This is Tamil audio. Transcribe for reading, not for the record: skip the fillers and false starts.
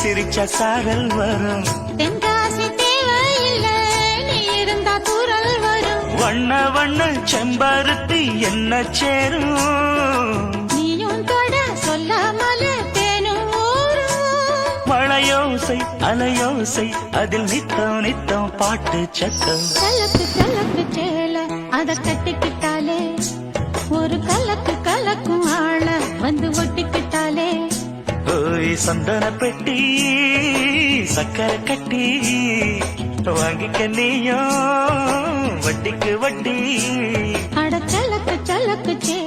சிரிச்ச சாரல் வரும். தென்காசி தேவையில்லை, நீ இருந்தா தூரல் வரும். வண்ண வண்ண செம்பருத்தி என்ன சேரும். நீயும் தொட சொல்லாமல தேனும் ஊரும். மழையோசை அலையோசை அதில் நித்தம் நித்தம் பாட்டு சத்தம். கலக்கு கலக்கு சேல அத கட்டிக்கிட்டாலே, ஒரு கலக்கு கலக்கும் ஆள வந்து ஒட்டிக்கிட்டாலே. ஓய் சந்தன பெட்டி சக்கரை கட்டி வாங்கிக்க நீயும் வட்டிக்கு வட்டி. அட சலக்கு சலக்கு சே